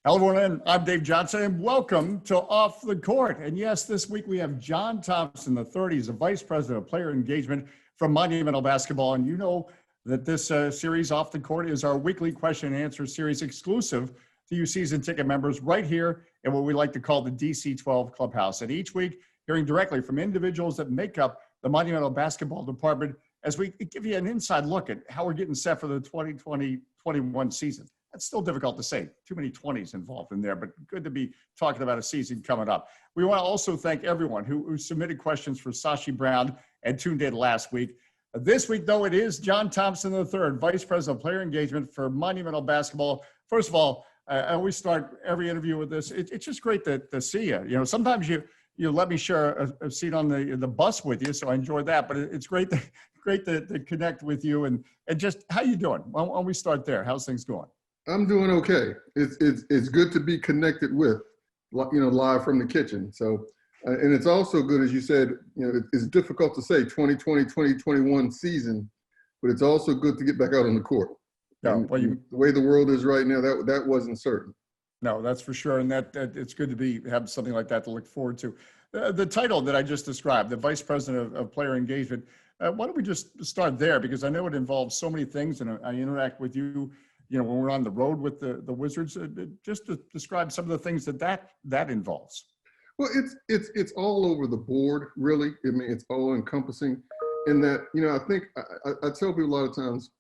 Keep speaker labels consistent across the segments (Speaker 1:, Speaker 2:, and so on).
Speaker 1: Hello, everyone. I'm Dave Johnson, and welcome to Off the Court. And yes, this week we have John Thompson III. He's the Vice President of Player Engagement from Monumental Basketball. And you know that this series, Off the Court, is our weekly question and answer series exclusive to you season ticket members right here in what we like to call the DC-12 Clubhouse. And each week, hearing directly from individuals that make up the Monumental Basketball Department as we give you an inside look at how we're getting set for the 2020-21 season. It's still difficult to say. Too many 20s involved in there, but good to be talking about a season coming up. We want to also thank everyone who submitted questions for Sashi Brown and tuned in last week. This week, though, it is John Thompson III, Vice President of Player Engagement for Monumental Basketball. First of all, I always start every interview with this. It's just great to see you. You know, sometimes you let me share a seat on the bus with you, so I enjoyed that. But it's great to connect with you and just how you doing? Why don't we start there? How's things going?
Speaker 2: I'm doing okay. It's good to be connected with, live from the kitchen. So, and it's also good, as you said, it's difficult to say 2020, 2021 season, but it's also good to get back out on the court.
Speaker 1: No, well,
Speaker 2: the way the world is right now, that wasn't certain.
Speaker 1: No, that's for sure. And that it's good to have something like that to look forward to. The title that I just described, the Vice President of Player Engagement, why don't we just start there? Because I know it involves so many things, and I interact with you, when we're on the road with the Wizards, just to describe some of the things that involves.
Speaker 2: Well, it's all over the board, really. I mean, it's all encompassing in that, I think I tell people a lot of times,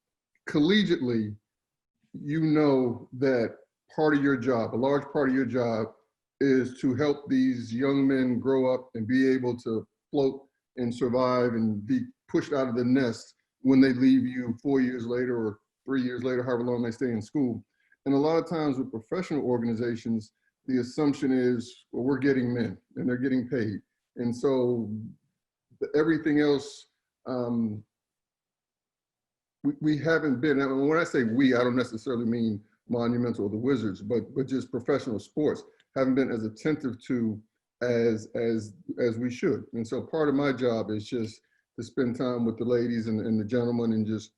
Speaker 2: collegiately, that part of your job, a large part of your job is to help these young men grow up and be able to float and survive and be pushed out of the nest when they leave you 4 years later or 3 years later, however long they stay in school. And a lot of times with professional organizations, the assumption is, well, we're getting men and they're getting paid. And so everything else, we haven't been, and when I say we, I don't necessarily mean Monumental or the Wizards, but just professional sports, haven't been as attentive to as we should. And so part of my job is just to spend time with the ladies and the gentlemen and just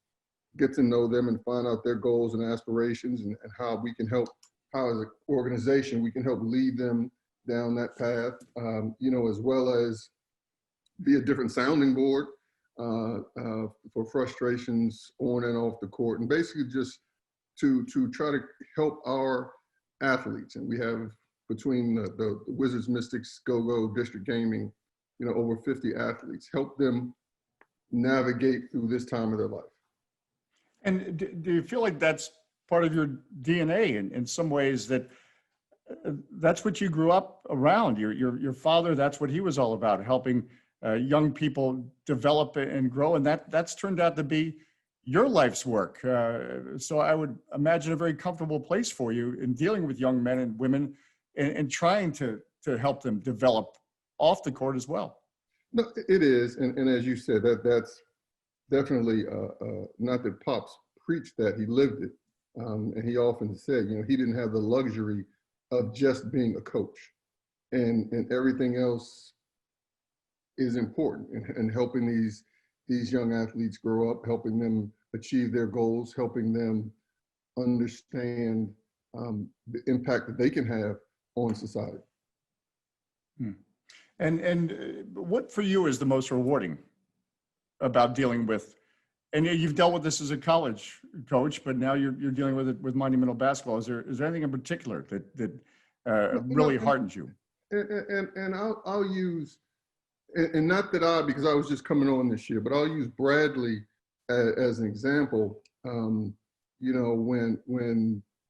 Speaker 2: get to know them and find out their goals and aspirations and how we can help, how as an organization, we can help lead them down that path, as well as be a different sounding board for frustrations on and off the court, and basically just to try to help our athletes. And we have between the Wizards, Mystics, Go-Go, District Gaming, over 50 athletes, help them navigate through this time of their life.
Speaker 1: And do you feel like that's part of your DNA in some ways, that that's what you grew up around? Your father, that's what he was all about, helping young people develop and grow. And that's turned out to be your life's work. So I would imagine a very comfortable place for you in dealing with young men and women and trying to help them develop off the court as well.
Speaker 2: No, it is. And as you said, that's definitely not that Pops preached that, he lived it. And he often said, he didn't have the luxury of just being a coach, and everything else is important in helping these young athletes grow up, helping them achieve their goals, helping them understand the impact that they can have on society.
Speaker 1: And what for you is the most rewarding about dealing with, and you've dealt with this as a college coach, but now you're dealing with it with Monumental Basketball. Is there anything in particular that really heartens you?
Speaker 2: And I'll use, and not that because I was just coming on this year, but I'll use Bradley as an example. When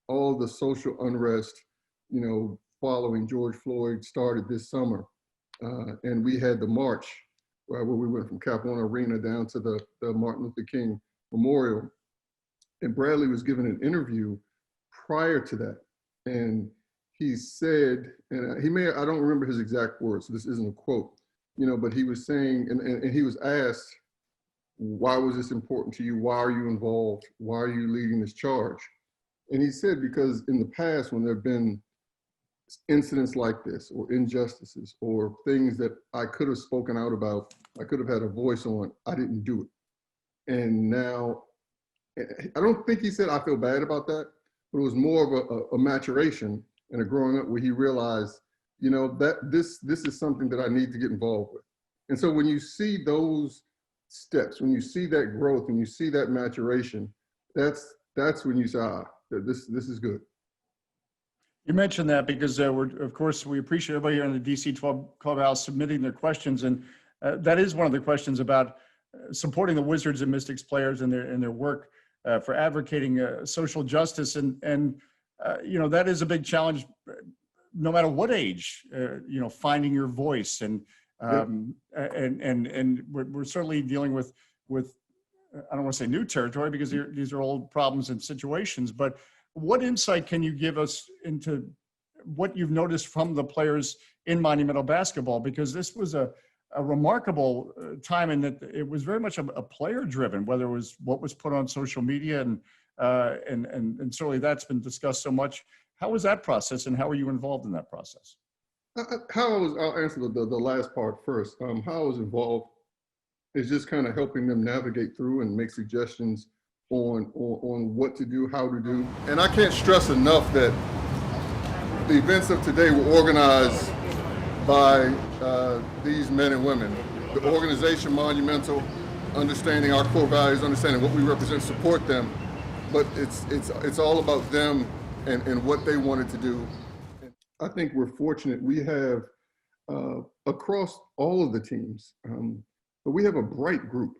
Speaker 2: all the social unrest, following George Floyd started this summer, and we had the march where we went from Cap One Arena down to the Martin Luther King Memorial. And Bradley was given an interview prior to that. And he said, and I don't remember his exact words, so this isn't a quote, but he was saying, and he was asked, why was this important to you? Why are you involved? Why are you leading this charge? And he said, because in the past, when there have been incidents like this or injustices or things that I could have spoken out about, I could have had a voice on, I didn't do it. And now, I don't think he said I feel bad about that, but it was more of a maturation and a growing up where he realized, you know, that this is something that I need to get involved with. And so when you see those steps, when you see that growth, when you see that maturation, that's when you say, this is good.
Speaker 1: You mentioned that because of course, we appreciate everybody here in the DC 12 Clubhouse submitting their questions. And that is one of the questions about supporting the Wizards and Mystics players in their work for advocating social justice. And you know, that is a big challenge, no matter what age, you know, finding your voice. And we're certainly dealing with I don't want to say new territory because these are old problems and situations, but what insight can you give us into what you've noticed from the players in Monumental basketball? Because this was a remarkable time in that it was very much a player driven, whether it was what was put on social media and certainly that's been discussed so much. How was that process and how were you involved in that process?
Speaker 2: I'll answer the last part first. How I was involved is just kind of helping them navigate through and make suggestions on what to do, how to do. And I can't stress enough that the events of today were organized by these men and women. The organization Monumental, understanding our core values, understanding what we represent, support them, but it's all about them and what they wanted to do. I think we're fortunate. We have across all of the teams, but we have a bright group.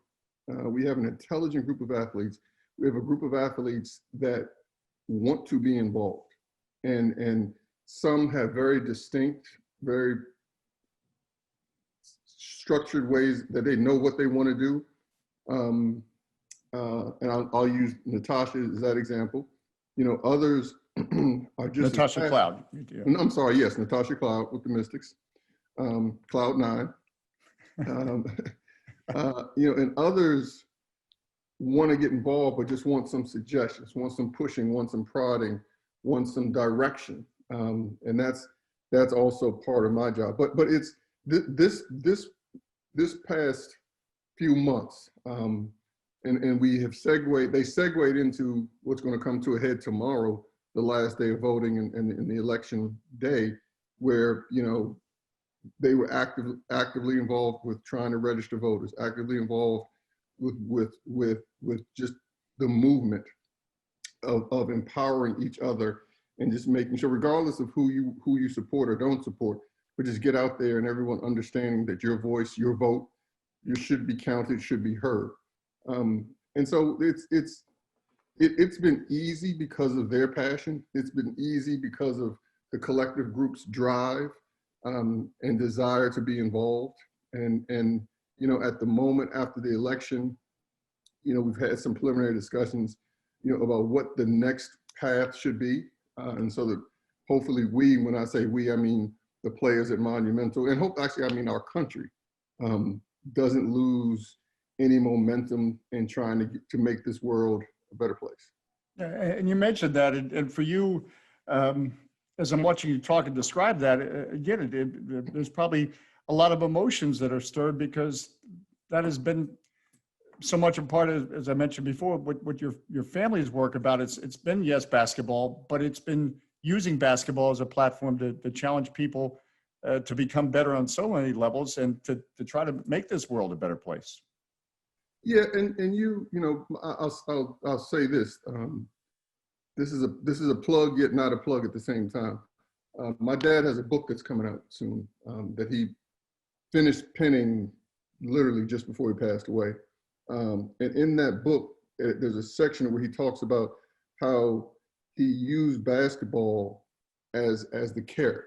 Speaker 2: We have an intelligent group of athletes. We have a group of athletes that want to be involved, and some have very distinct, very structured ways that they know what they want to do. And I'll use Natasha as that example. You know, others are just
Speaker 1: Natasha Cloud.
Speaker 2: I'm sorry, yes, Natasha Cloud with the Mystics, Cloud 9. You know, and others want to get involved, but just want some suggestions, want some pushing, want some prodding, want some direction, and that's also part of my job. But it's this past few months, and we have they segued into what's going to come to a head tomorrow, the last day of voting and the election day, where, you know, they were actively involved with trying to register voters, actively involved with just the movement of empowering each other and just making sure, regardless of who you support or don't support, but just get out there and everyone understanding that your voice, your vote, you should be counted, should be heard. And so it's been easy because of their passion. It's been easy because of the collective group's drive and desire to be involved. And you know, at the moment after the election, you know, we've had some preliminary discussions, you know, about what the next path should be. And so that hopefully when I say we, I mean the players at Monumental, and I mean our country, doesn't lose any momentum in trying to make this world a better place.
Speaker 1: And you mentioned that, and for you, as I'm watching you talk and describe that, again, there's probably a lot of emotions that are stirred because that has been so much a part of, as I mentioned before, what your family's work about. It's been, yes, basketball, but it's been using basketball as a platform to challenge people to become better on so many levels and to try to make this world a better place.
Speaker 2: Yeah, and you know, I'll say this. This is a plug yet not a plug at the same time. My dad has a book that's coming out soon that he finished penning literally just before he passed away. And in that book, there's a section where he talks about how he used basketball as the carrot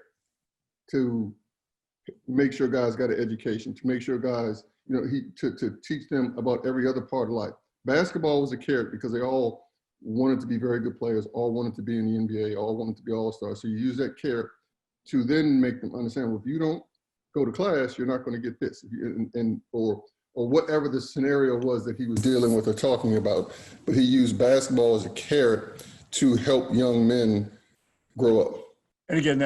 Speaker 2: to make sure guys got an education, to make sure guys, you know, to teach them about every other part of life. Basketball was a carrot because they all wanted to be very good players, all wanted to be in the NBA, all wanted to be all-stars. So you use that carrot to then make them understand, well, if you don't go to class, you're not going to get this, or whatever the scenario was that he was dealing with or talking about. But he used basketball as a carrot to help young men grow up.
Speaker 1: And again,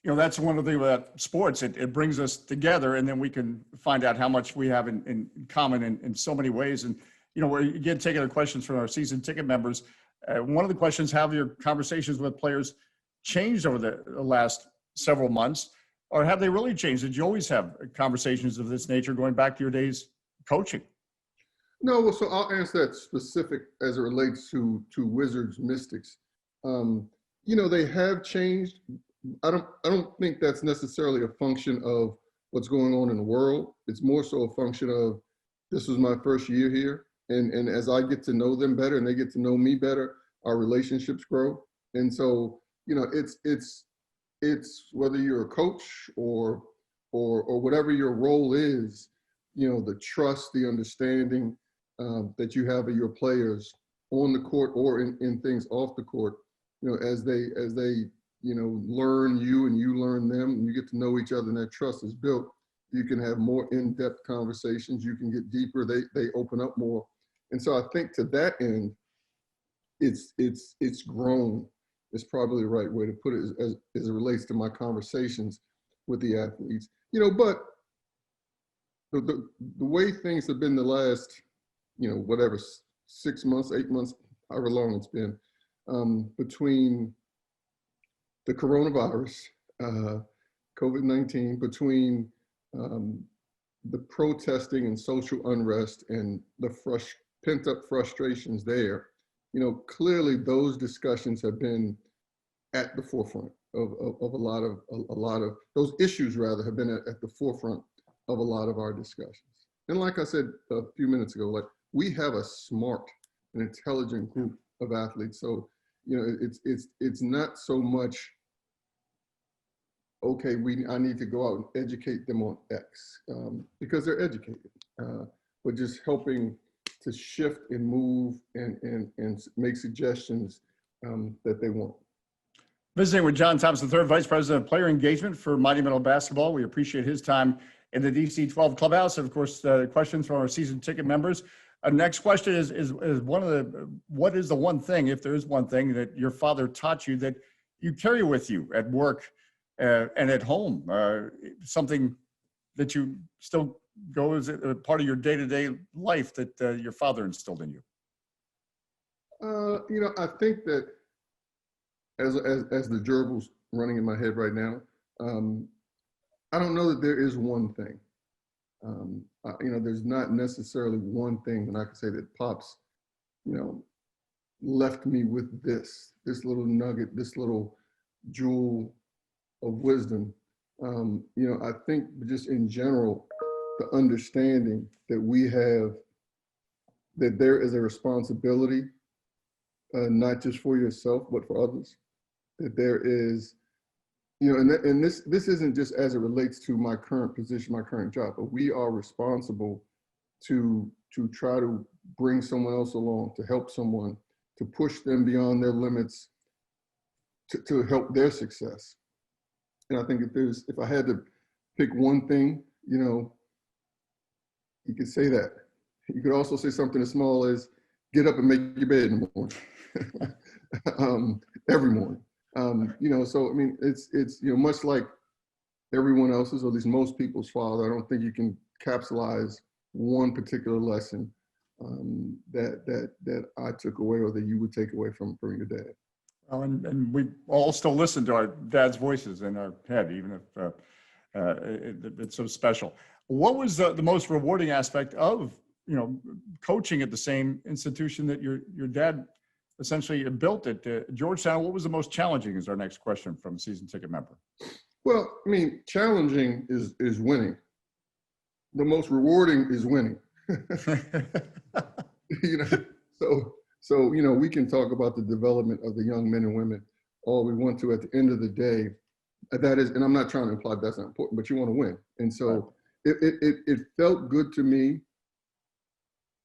Speaker 1: you know, that's one of the things about sports. It brings us together, and then we can find out how much we have in common in so many ways. And, you know, we're again taking the questions from our season ticket members. One of the questions, how have your conversations with players changed over the last several months, or have they really changed? Did you always have conversations of this nature going back to your days coaching?
Speaker 2: No, well, so I'll answer that specific as it relates to Wizards Mystics. They have changed. I don't think that's necessarily a function of what's going on in the world. It's more so a function of this was my first year here, and as I get to know them better and they get to know me better, our relationships grow. And so, it's whether you're a coach or whatever your role is, the trust, the understanding that you have of your players on the court or in things off the court, as they learn you and you learn them and you get to know each other and that trust is built, you can have more in-depth conversations, you can get deeper, they open up more. And so I think to that end, it's grown. Is probably the right way to put it as it relates to my conversations with the athletes. But the way things have been the last, whatever, 6 months, 8 months, however long it's been, between the coronavirus, COVID-19, between the protesting and social unrest and the pent-up frustrations there, clearly those discussions have been at the forefront of a lot of those issues, rather, have been at the forefront of a lot of our discussions. And like I said a few minutes ago, we have a smart and intelligent group of athletes. So, it's not so much, okay, I need to go out and educate them on X, because they're educated, but just helping to shift and move and make suggestions that they want.
Speaker 1: Visiting with John Thompson III, Vice President of Player Engagement for Monumental Basketball. We appreciate his time in the DC 12 Clubhouse. And of course, questions from our season ticket members. Next question is what is the one thing, if there is one thing, that your father taught you that you carry with you at work and at home? Something that you still go as a part of your day-to-day life that your father instilled in you?
Speaker 2: I think that as the gerbils running in my head right now, I don't know that there is one thing. There's not necessarily one thing that I could say that Pops, left me with this little nugget, this little jewel of wisdom. I think just in general, the understanding that we have, that there is a responsibility, not just for yourself, but for others. That there is, and this isn't just as it relates to my current position, my current job, but we are responsible to try to bring someone else along, to help someone, to push them beyond their limits, to help their success. And I think if I had to pick one thing, you could say that. You could also say something as small as get up and make your bed in the morning, every morning. So I mean, it's much like everyone else's, or at least most people's father. I don't think you can capsulize one particular lesson that I took away, or that you would take away from your dad.
Speaker 1: Well, and we all still listen to our dad's voices in our head, even if it's so special. What was the most rewarding aspect of coaching at the same institution that your dad essentially built at Georgetown? What was the most challenging is our next question from a season ticket member.
Speaker 2: Well, I mean, challenging is winning. The most rewarding is winning. So we can talk about the development of the young men and women all we want to. At the end of the day, that is, and I'm not trying to imply that's not important, but you want to win. And so it felt good to me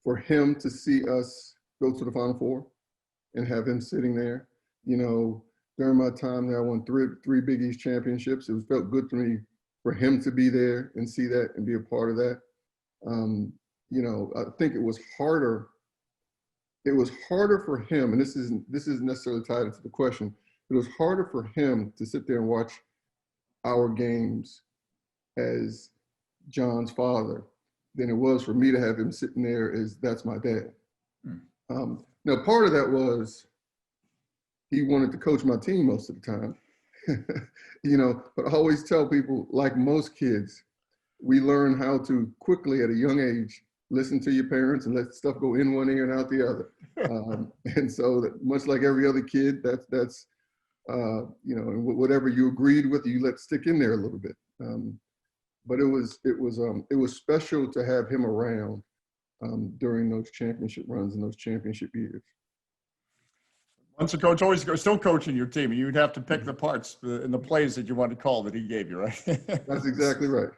Speaker 2: for him to see us go to the Final Four and have him sitting there. During my time there, I won three Big East championships. It felt good to me for him to be there and see that and be a part of that. I think it was harder. It was harder for him, and this isn't necessarily tied into the question. It was harder for him to sit there and watch our games as John's father than it was for me to have him sitting there as that's my dad. Now, part of that was he wanted to coach my team most of the time. But I always tell people, like most kids, we learn how to quickly at a young age listen to your parents and let stuff go in one ear and out the other. And so that much like every other kid, that's and whatever you agreed with, you let stick in there a little bit. But it was special to have him around during those championship runs and those championship years.
Speaker 1: Once a coach, always still coaching your team. You'd have to pick the parts and the plays that you want to call that he gave you, right?
Speaker 2: That's exactly right.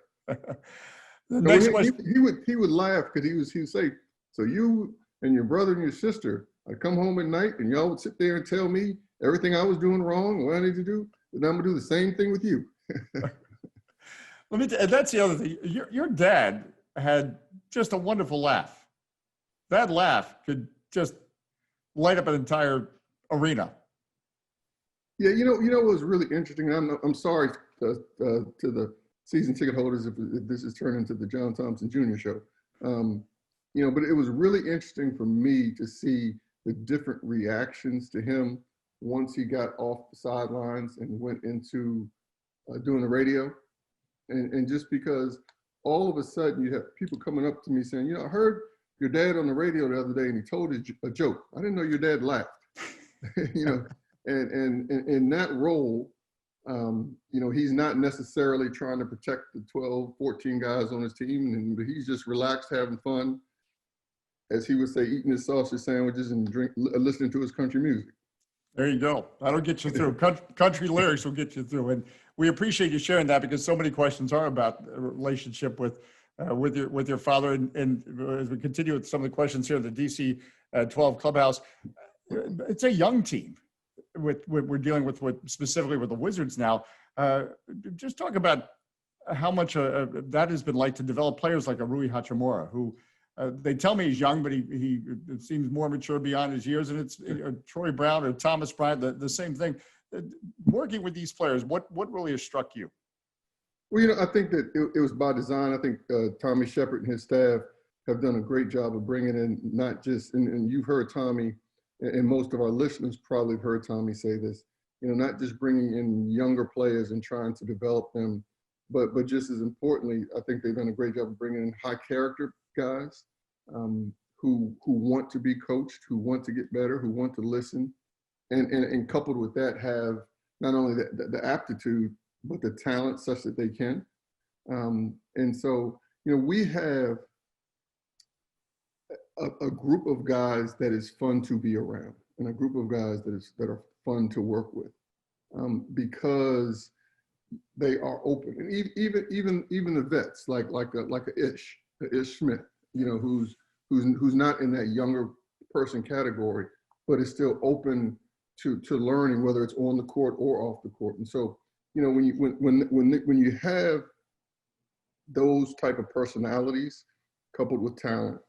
Speaker 1: The next question.
Speaker 2: He would laugh because he would say, "So you and your brother and your sister, I'd come home at night and y'all would sit there and tell me everything I was doing wrong, what I need to do, and I'm gonna do the same thing with you."
Speaker 1: That's the other thing. Your dad had just a wonderful laugh. That laugh could just light up an entire arena.
Speaker 2: Yeah, what was really interesting. I'm sorry to the season ticket holders if this is turned into the John Thompson Jr. show. But it was really interesting for me to see the different reactions to him once he got off the sidelines and went into doing the radio. And just because all of a sudden you have people coming up to me saying, I heard your dad on the radio the other day and he told a joke. I didn't know your dad laughed. And in that role, he's not necessarily trying to protect the 12, 14 guys on his team, and he's just relaxed, having fun, as he would say, eating his sausage sandwiches and listening to his country music.
Speaker 1: There you go. That'll get you through. Country lyrics will get you through. And we appreciate you sharing that because so many questions are about a relationship with your father. And as we continue with some of the questions here in the DC 12 clubhouse, it's a young team. We're dealing with specifically with the Wizards now. Just talk about how much that has been like to develop players like a Rui Hachimura, who they tell me he's young, but he seems more mature beyond his years. And it's Troy Brown or Thomas Bryant, the same thing. Working with these players, what really has struck you?
Speaker 2: Well, I think that it was by design. I think Tommy Shepard and his staff have done a great job of bringing in not just, and you've heard Tommy, and most of our listeners probably have heard Tommy say this, not just bringing in younger players and trying to develop them, but just as importantly, I think they've done a great job of bringing in high character guys who want to be coached, who want to get better, who want to listen, and coupled with that have not only the aptitude, but the talent such that they can. And so, we have a group of guys that is fun to be around, and a group of guys that are fun to work with, because they are open. And even the vets, like a Ish Smith, who's not in that younger person category, but is still open to learning, whether it's on the court or off the court. And so, when you have those type of personalities coupled with talent,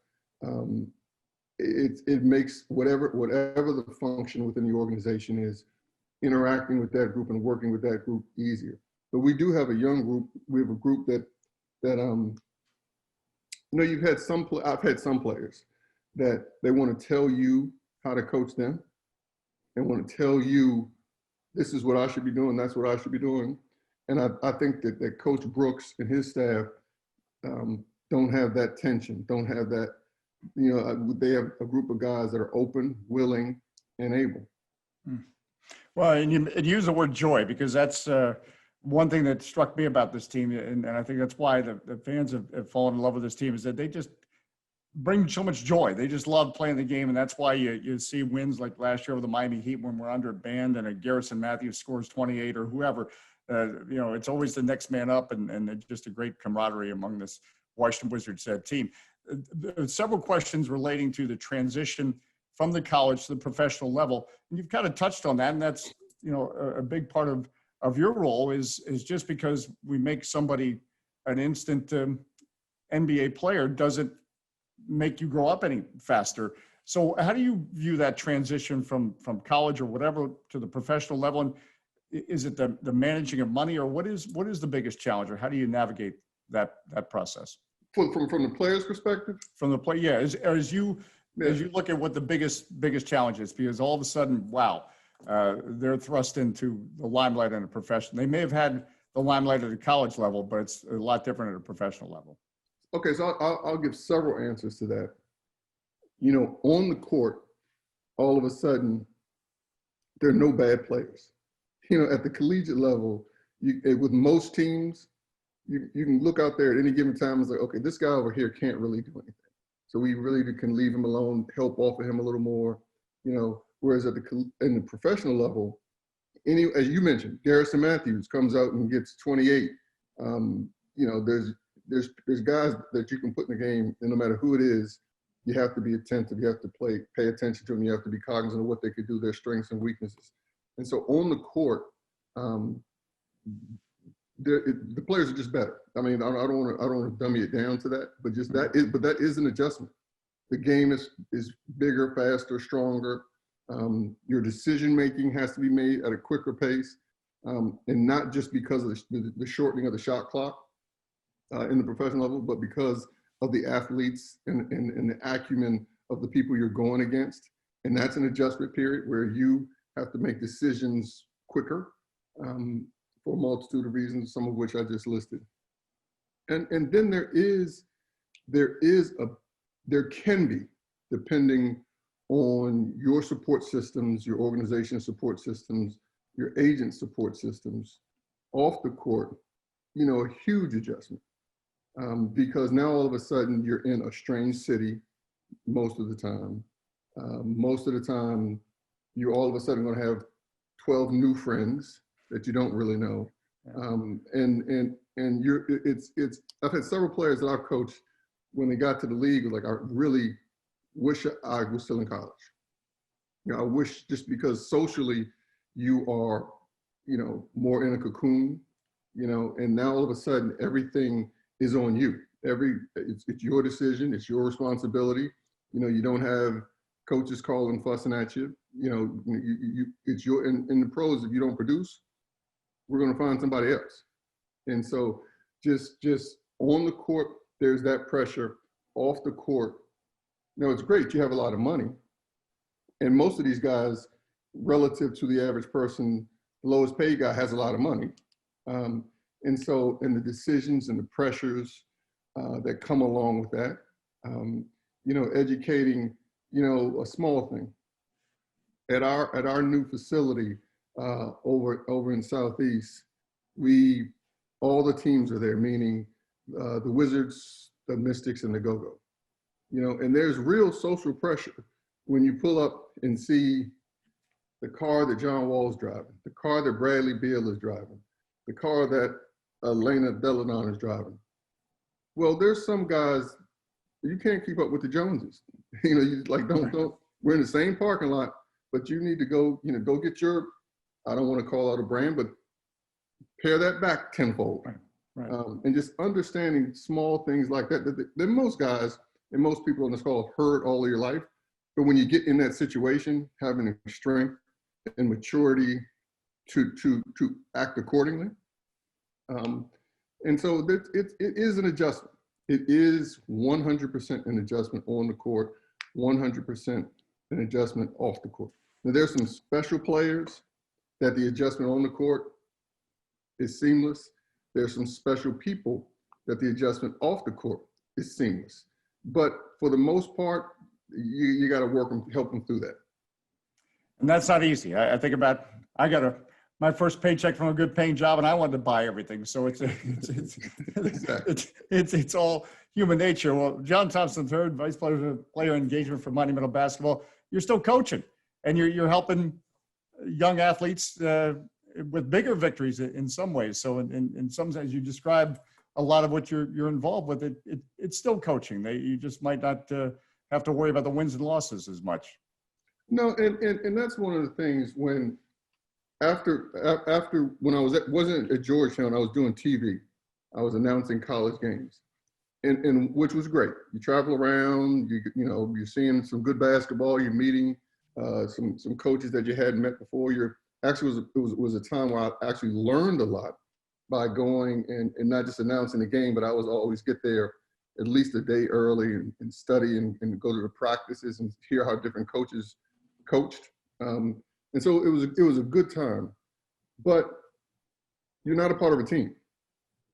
Speaker 2: it makes whatever the function within the organization is, interacting with that group and working with that group easier. But we do have a young group. We have a group that you've had I've had some players that they want to tell you how to coach them. They want to tell you, this is what I should be doing, that's what I should be doing. And I think that Coach Brooks and his staff don't have that tension, don't have that, they have a group of guys that are open, willing, and able.
Speaker 1: Well, and you use the word joy, because that's one thing that struck me about this team, and I think that's why the fans have fallen in love with this team, is that they just bring so much joy. They just love playing the game, and that's why you see wins like last year with the Miami Heat when we're under a band and a Garrison Matthews scores 28 or whoever. It's always the next man up, and just a great camaraderie among this Washington Wizards team. Several questions relating to the transition from the college to the professional level, and you've kind of touched on that, and that's a big part of your role is just because we make somebody an instant NBA player doesn't make you grow up any faster. So how do you view that transition from college or whatever to the professional level? And is it the managing of money, or what is the biggest challenge, or how do you navigate that process?
Speaker 2: From the player's perspective?
Speaker 1: From the play, yeah. As you look at what the biggest challenge is, because all of a sudden, wow, they're thrust into the limelight in a profession. They may have had the limelight at a college level, but it's a lot different at a professional level.
Speaker 2: Okay, so I'll give several answers to that. You know, on the court, all of a sudden, there are no bad players. You know, at the collegiate level, with most teams, you can look out there at any given time and say, okay, this guy over here can't really do anything. So we really can leave him alone, help offer him a little more, you know, whereas in the professional level, as you mentioned, Garrison Matthews comes out and gets 28. You know, there's guys that you can put in the game, and no matter who it is, you have to be attentive. You have to pay attention to them. You have to be cognizant of what they could do, their strengths and weaknesses. And so on the court, the players are just better. I mean, I don't want to dummy it down to that, but just that is an adjustment. The game is bigger, faster, stronger. Your decision making has to be made at a quicker pace, and not just because of the shortening of the shot clock in the professional level, but because of the athletes and the acumen of the people you're going against. And that's an adjustment period where you have to make decisions quicker for a multitude of reasons, some of which I just listed. And then there can be, depending on your support systems, your organization support systems, your agent support systems, off the court, you know, a huge adjustment. Because now all of a sudden you're in a strange city most of the time. Most of the time, you're all of a sudden going to have 12 new friends that you don't really know. I've had several players that I've coached when they got to the league, like, I really wish I was still in college. You know, I wish, just because socially you are, you know, more in a cocoon, you know, and now all of a sudden everything is on you. It's your decision, it's your responsibility. You know, you don't have coaches calling, fussing at you. You know, it's in the pros, if you don't produce, we're going to find somebody else. And so just on the court, there's that pressure. Off the court, you know, it's great. You have a lot of money. And most of these guys, relative to the average person, the lowest paid guy has a lot of money. And so, the decisions and the pressures that come along with that, you know, educating, you know, a small thing. At our new facility over in Southeast, all the teams are there, meaning the Wizards, the Mystics, and the Go-Go. You know, and there's real social pressure when you pull up and see the car that John Wall's driving, the car that Bradley Beal is driving, the car that Elena Delanon is driving. Well, there's some guys, you can't keep up with the Joneses. You know, you like, don't, we're in the same parking lot, but you need to go, you know, go get your, I don't want to call out a brand, but pare that back tenfold. Right. And just understanding small things like that, that most guys and most people on this call have heard all of your life. But when you get in that situation, having the strength and maturity to act accordingly. And so it is an adjustment. It is 100% an adjustment on the court, 100% an adjustment off the court. Now, there's some special players that the adjustment on the court is seamless. There's some special people that the adjustment off the court is seamless. But for the most part, you got to work and help them through that.
Speaker 1: And that's not easy. I think about, I got my first paycheck from a good paying job and I wanted to buy everything. So it's all human nature. Well, John Thompson III, Vice President of Player Engagement for Monumental Basketball, you're still coaching and you're helping young athletes with bigger victories in some ways. So in some sense, you described a lot of what you're involved with. It's still coaching. You just might not have to worry about the wins and losses as much.
Speaker 2: No, and that's one of the things when after when I wasn't at Georgetown, I was doing TV. I was announcing college games, and which was great. You travel around, you're seeing some good basketball. You're meeting some coaches that you hadn't met before. It was a time where I actually learned a lot by going and not just announcing the game, but I was always get there at least a day early and study and go to the practices and hear how different coaches coached. And so it was a good time, but you're not a part of a team.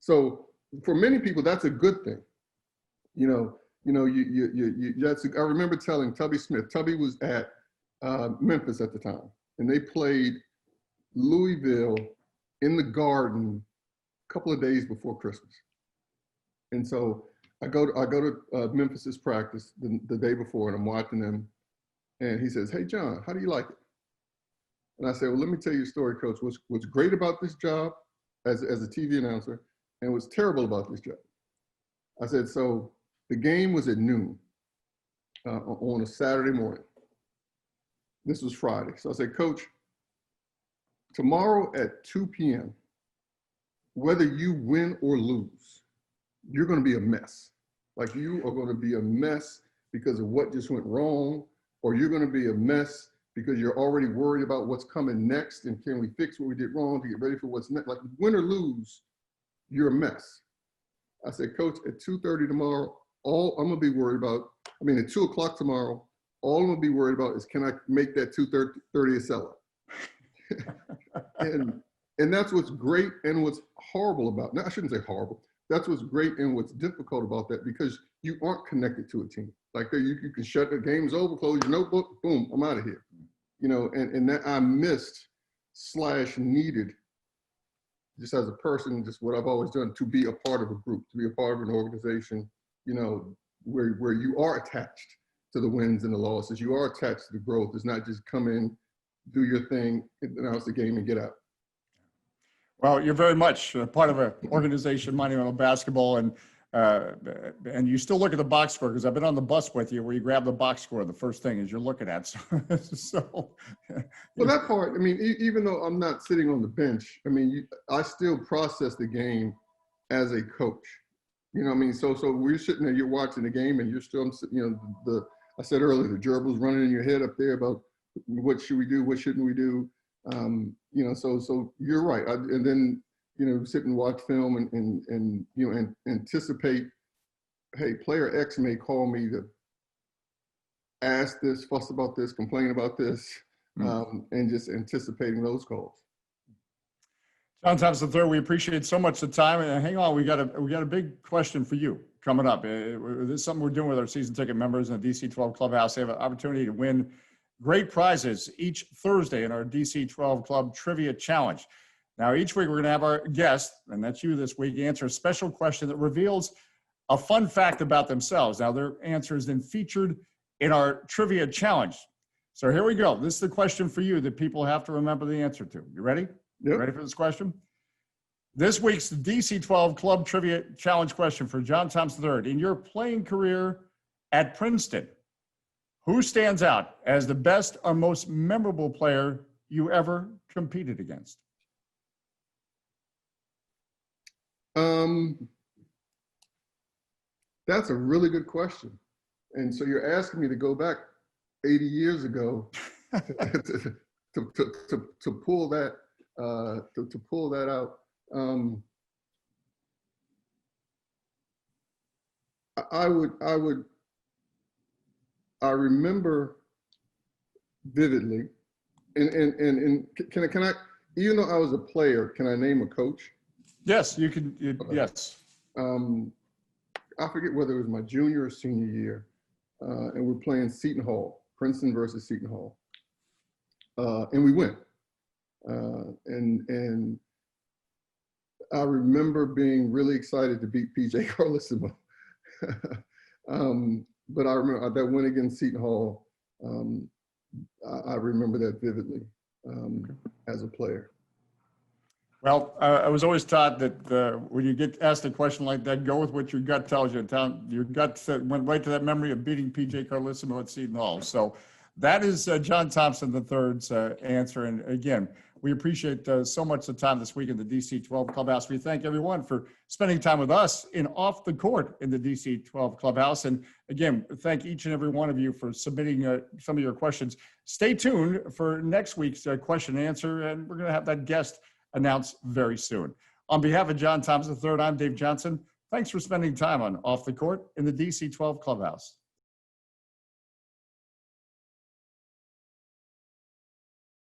Speaker 2: So for many people, that's a good thing. I remember telling Tubby Smith, Tubby was at Memphis at the time, and they played Louisville in the Garden a couple of days before Christmas. And so I go to Memphis's practice the day before, and I'm watching them. And he says, "Hey, John, how do you like it?" And I said, "Well, let me tell you a story, Coach. What's great about this job as a TV announcer, and what's terrible about this job." I said, "So the game was at noon on a Saturday morning. This was Friday. So I said, Coach, tomorrow at 2 p.m., whether you win or lose, you're going to be a mess. Like, you are going to be a mess because of what just went wrong, or you're going to be a mess because you're already worried about what's coming next and can we fix what we did wrong to get ready for what's next. Like, win or lose, you're a mess." I said, "Coach, at 2:30 tomorrow, all I'm going to be worried about, at 2 o'clock tomorrow, all I'm going to be worried about is, can I make that 2:30 a sellout?" and that's what's great and what's horrible about, no, I shouldn't say horrible. That's what's great and what's difficult about that, because you aren't connected to a team. Like, you can shut the game's over, close your notebook, boom, I'm out of here. And that I missed / needed, just as a person, just what I've always done, to be a part of a group, to be a part of an organization, where you are attached to the wins and the losses. You are attached to the growth. It's not just come in, do your thing, announce the game, and get out.
Speaker 1: Well, you're very much part of an organization, Monumental Basketball, and you still look at the box score, because I've been on the bus with you, where you grab the box score, the first thing is you're looking at.
Speaker 2: Well, that part, even though I'm not sitting on the bench, I still process the game as a coach. So we're sitting there, you're watching the game, and you're still, I said earlier, the gerbil's running in your head up there about what should we do, what shouldn't we do. So you're right. And then, sit and watch film and anticipate, hey, player X may call me to ask this, fuss about this, complain about this, and just anticipating those calls.
Speaker 1: John Thompson III, we appreciate so much the time. And hang on, we got a big question for you coming up. This is something we're doing with our season ticket members in the DC-12 Clubhouse. They have an opportunity to win great prizes each Thursday in our DC-12 Club Trivia Challenge. Now, each week we're going to have our guest, and that's you this week, answer a special question that reveals a fun fact about themselves. Now, their answer is then featured in our Trivia Challenge. So here we go. This is the question for you that people have to remember the answer to. You ready?
Speaker 2: Yep.
Speaker 1: Ready for this question? This week's DC-12 Club Trivia Challenge question for John Thompson III. In your playing career at Princeton, who stands out as the best or most memorable player you ever competed against?
Speaker 2: That's a really good question. And so you're asking me to go back 80 years ago to pull that out. I remember vividly, and can I, even though I was a player, can I name a coach?
Speaker 1: Yes, you can.
Speaker 2: Okay.
Speaker 1: Yes.
Speaker 2: I forget whether it was my junior or senior year, and we're playing Seton Hall, Princeton versus Seton Hall, and we win. And I remember being really excited to beat PJ Carlesimo. But I remember that win against Seton Hall. I remember that vividly as a player.
Speaker 1: Well, I was always taught that when you get asked a question like that, go with what your gut tells you. Your gut went right to that memory of beating PJ Carlesimo at Seton Hall. So that is John Thompson III's answer. And again, we appreciate so much the time this week in the DC-12 Clubhouse. We thank everyone for spending time with us in Off the Court in the DC-12 Clubhouse. And again, thank each and every one of you for submitting some of your questions. Stay tuned for next week's question and answer, and we're going to have that guest announced very soon. On behalf of John Thompson III, I'm Dave Johnson. Thanks for spending time on Off the Court in the DC-12 Clubhouse.